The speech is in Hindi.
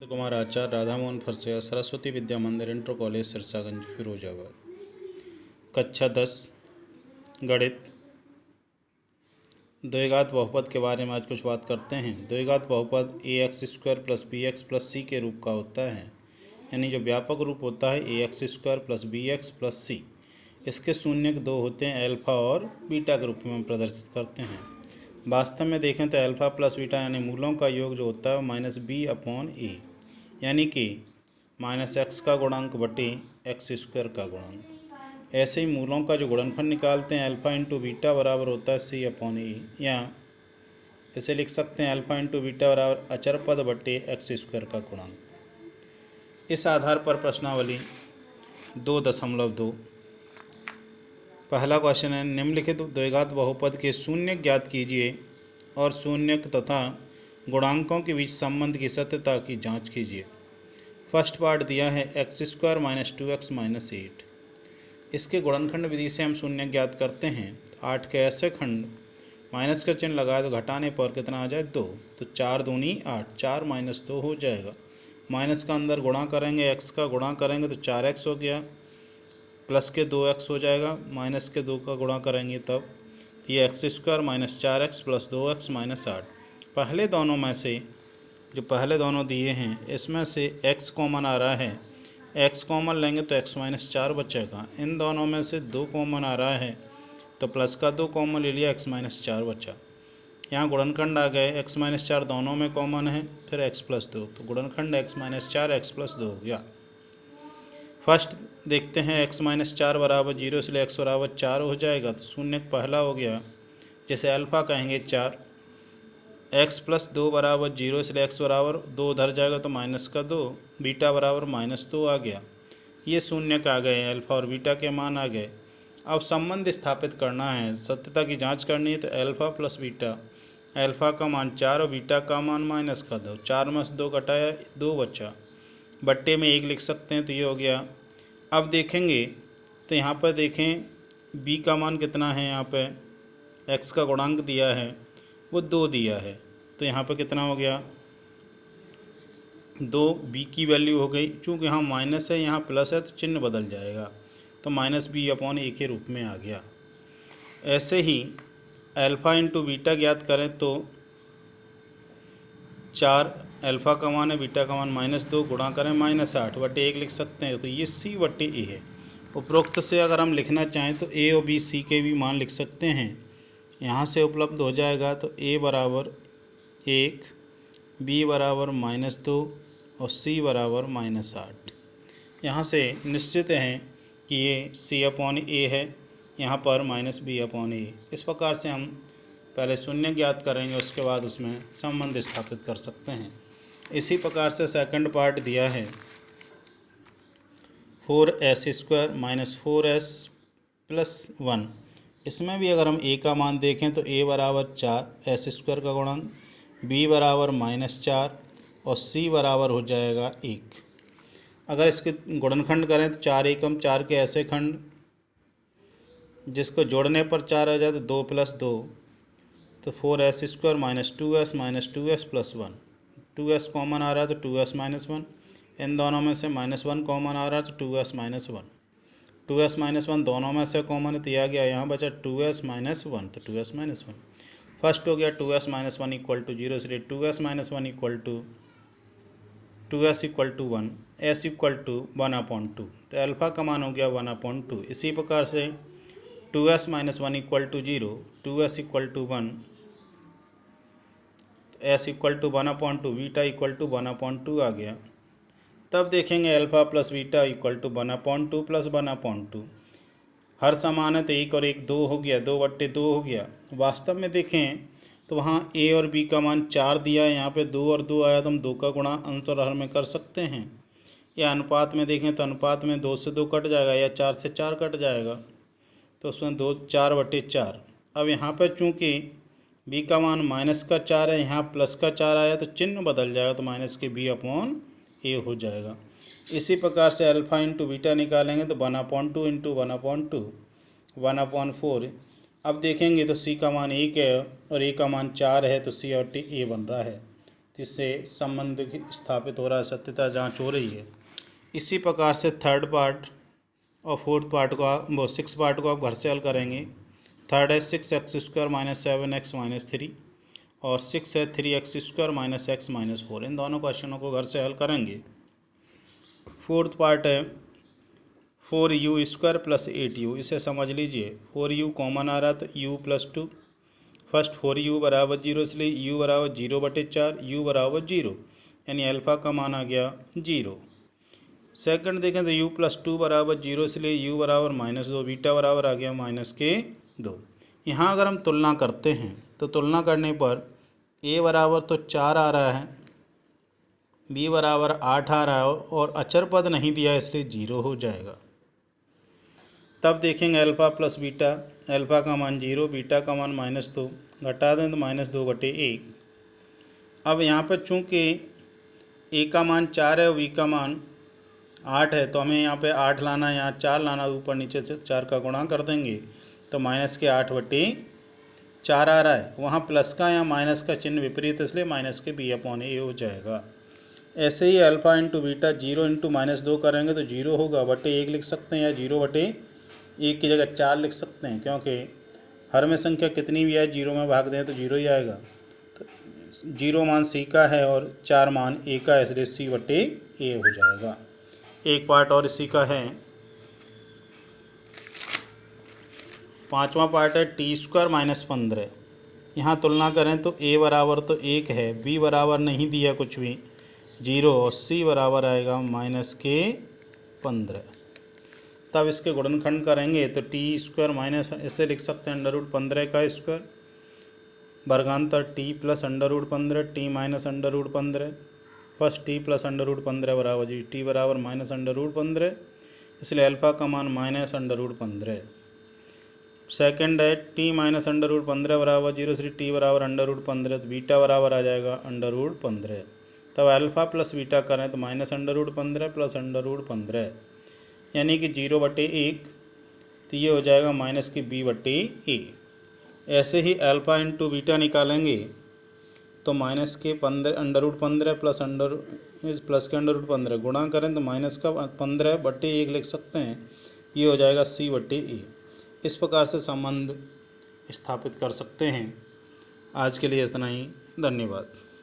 कुमार आचार्य, राधा मोहन फरसैया, सरस्वती विद्या मंदिर, इंटर कॉलेज, सिरसागंज, फिरोजाबाद। कक्षा 10 गणित। द्विघात बहुपद के बारे में आज कुछ बात करते हैं। द्विघात बहुपद ax² + bx + c के रूप का होता है, यानी जो व्यापक रूप होता है ax² + bx + c। इसके शून्यक दो होते हैं, अल्फ़ा और बीटा के रूप में प्रदर्शित करते हैं। वास्तव में देखें तो अल्फ़ा प्लस बीटा यानी मूलों का योग जो होता है -b/a, यानी कि -x का गुणांक बटे x² का गुणांक। ऐसे ही मूलों का जो गुणनफल निकालते हैं अल्फ़ा इंटू बीटा बराबर होता है c/a, या इसे लिख सकते हैं अल्फ़ा इंटू बीटा बराबर अचर पद बटे x² का गुणांक। इस आधार पर प्रश्नावली 2.2 पहला क्वेश्चन है, निम्नलिखित द्विघात बहुपद के शून्यक ज्ञात कीजिए और शून्यक तथा गुणांकों के बीच संबंध की सत्यता की जांच कीजिए। फर्स्ट पार्ट दिया है x² - 2x - 8। इसके गुणनखंड विधि से हम शून्यक ज्ञात करते हैं। तो 8 के ऐसे खंड माइनस का चिन्ह लगाए तो घटाने पर कितना आ जाए 2, तो 4 दूनी 8, 4 - 2 हो जाएगा। माइनस का अंदर गुणा करेंगे, x का गुणा करेंगे तो 4x हो गया, प्लस के 2x हो जाएगा, माइनस के 2 का गुणा करेंगे तब ये x² - 4x + 2x - 8। पहले दोनों में से जो पहले दोनों दिए हैं इसमें से x कॉमन आ रहा है, x कॉमन लेंगे तो x - 4 बचेगा। इन दोनों में से 2 कॉमन आ रहा है तो प्लस का 2 कॉमन ले लिया, x - 4 बचा। यहाँ गुणनखंड आ गए, x - 4 दोनों में कॉमन है, फिर x + 2, तो गुणनखंड x - 4 x + 2 हो गया। फर्स्ट देखते हैं x - 4 बराबर 0, इसलिए x बराबर 4 हो जाएगा, तो शून्यक पहला हो गया, जैसे अल्फ़ा कहेंगे 4। x + 2 बराबर 0, इसलिए x बराबर 2 उधर जाएगा तो माइनस का 2, बीटा बराबर -2 आ गया। ये शून्यक आ गए, अल्फ़ा और बीटा के मान आ गए। अब संबंध स्थापित करना है, सत्यता की जांच करनी है, तो अल्फ़ा प्लस बीटा, अल्फ़ा का मान 4 और बीटा का मान -2, 4 में से 2 घटाया 2 बचा, बट्टे में 1 लिख सकते हैं, तो ये हो गया। अब देखेंगे तो यहाँ पर देखें b का मान कितना है, यहाँ पे x का गुणांक दिया है वो 2 दिया है, तो यहाँ पे कितना हो गया 2, b की वैल्यू हो गई। चूँकि यहाँ माइनस है यहाँ प्लस है तो चिन्ह बदल जाएगा, तो -b/a के रूप में आ गया। ऐसे ही अल्फ़ा इंटू बीटा ज्ञात करें तो 4 अल्फ़ा का मान है, बीटा का मान -2, गुणा करें -8 बटे 1 लिख सकते हैं, तो ये c/a है। उपरोक्त से अगर हम लिखना चाहें तो a और b c के भी मान लिख सकते हैं, यहाँ से उपलब्ध हो जाएगा। तो a बराबर 1, b बराबर -2 और c बराबर -8। यहाँ से निश्चित है कि ये c/a है, यहाँ पर -b/a। इस प्रकार से हम पहले शून्य ज्ञात करेंगे, उसके बाद उसमें संबंध स्थापित कर सकते हैं। इसी प्रकार से सेकंड पार्ट दिया है 4s² - 4s + 1। इसमें भी अगर हम a का मान देखें तो a बराबर 4 s² का गुणांक, b बराबर -4 और c बराबर हो जाएगा 1। अगर इसके गुणनखंड करें तो 4 एकम 4 के ऐसे खंड जिसको जोड़ने पर 4 आ जाए तो 2 + 2, तो 4s² - 2s - 2s + 1। 2s common आ रहा है तो 2s - 1, इन दोनों में से -1 कॉमन आ रहा है तो 2s - 1। 2s - 1 दोनों में से कॉमन है तो यह आ गया, यहाँ बचा 2s - 1, तो 2s - 1 फर्स्ट हो गया। 2s - 1 = 0, इसलिए 2s - 1 = 2s = 1, s = 1/2, तो अल्फ़ा का मान हो गया 1/2। इसी प्रकार से 2s - 1 = 0, 2s = 1, s = 1/2, बीटा = 1/2 आ गया। तब देखेंगे अल्फ़ा प्लस बीटा = 1/2 + 1/2। हर समान है तो 1 और 1 2 हो गया, 2/2 हो गया। वास्तव में देखें तो वहाँ a और b का मान 4 दिया है, यहाँ पे 2 और 2 आया तो हम 2 का गुणा अंश और हर में कर सकते हैं। या अनुपात में देखें तो अनुपात में 2 से 2 कट जाएगा या 4 से 4 कट जाएगा, तो उसमें 2 4/4। अब यहाँ पर चूँकि b का मान -4 है, यहाँ +4 आया तो चिन्ह बदल जाएगा, तो -b/a हो जाएगा। इसी प्रकार से अल्फ़ा इंटू बीटा निकालेंगे तो 1/2 इंटू 1/2 1/4। अब देखेंगे तो c का मान 1 है और a का मान 4 है, तो c/a बन रहा है। जिससे संबंध स्थापित हो रहा है, सत्यता जांच हो रही है। इसी प्रकार से थर्ड पार्ट और फोर्थ पार्ट को वो 6 पार्ट को आप घर से हल करेंगे। थर्ड है 6x² - 7x - 3 और 6 है 3x² - x - 4। इन दोनों क्वेश्चनों को घर से हल करेंगे। फोर्थ पार्ट है 4u² + 8u। इसे समझ लीजिए, 4u कॉमन आ रहा तो u + 2। फर्स्ट 4u = 0, इसलिए u = 0/4, u = 0, यानी अल्फ़ा का मान आ गया 0। सेकंड देखें तो u + 2 = 0, इसलिए u = -2, बीटा बराबर आ गया -2। यहाँ अगर हम तुलना करते हैं तो तुलना करने पर a बराबर तो 4 आ रहा है, b बराबर 8 आ रहा है और अचर पद नहीं दिया इसलिए 0 हो जाएगा। तब देखेंगे अल्फ़ा + बीटा, अल्फ़ा का मान 0, बीटा का मान -2, घटा दें तो -2/1। अब यहाँ पर चूँकि a का मान 4 है और b का मान 8 है तो हमें यहाँ पे 8 लाना है, यहाँ 4 लाना, ऊपर नीचे से 4 का गुणा कर देंगे तो -8/4 आ रहा है। वहाँ प्लस का या माइनस का चिन्ह विपरीत, इसलिए -b/a हो जाएगा। ऐसे ही अल्फ़ा × बीटा 0 × -2 करेंगे तो 0 होगा, बटे 1 लिख सकते हैं या 0/1 की जगह 4 लिख सकते हैं, क्योंकि हर में संख्या कितनी भी आए 0 में भाग दें तो 0 ही आएगा। तो 0 मान c का है और 4 मान a का है, इसलिए c/a हो जाएगा। एक पार्ट और इसी का है, पांचवा पार्ट है t² - 15। यहाँ तुलना करें तो a बराबर तो 1 है, b बराबर नहीं दिया कुछ भी 0 और c बराबर आएगा -15। तब इसके गुणनखंड करेंगे तो t² ऐसे लिख सकते हैं √15 का स्क्वायर, वर्गांतर t + √15 t - √15। फर्स्ट t + √15 बराबर जी, t बराबर -√15, इसलिए अल्फ़ा का मान -√15। सेकंड है t - √15 बराबर 0, इसलिए t बराबर √15, तो बीटा बराबर आ जाएगा √15। तब अल्फ़ा + बीटा करें तो -√15 + √15, यानी कि 0/1, तो ये हो जाएगा -b/a। ऐसे ही अल्फ़ा × बीटा निकालेंगे तो -15 प्लस के √15 गुणा करें तो -15/1 लिख सकते हैं, ये हो जाएगा c/a। इस प्रकार से संबंध स्थापित कर सकते हैं। आज के लिए इतना ही, धन्यवाद।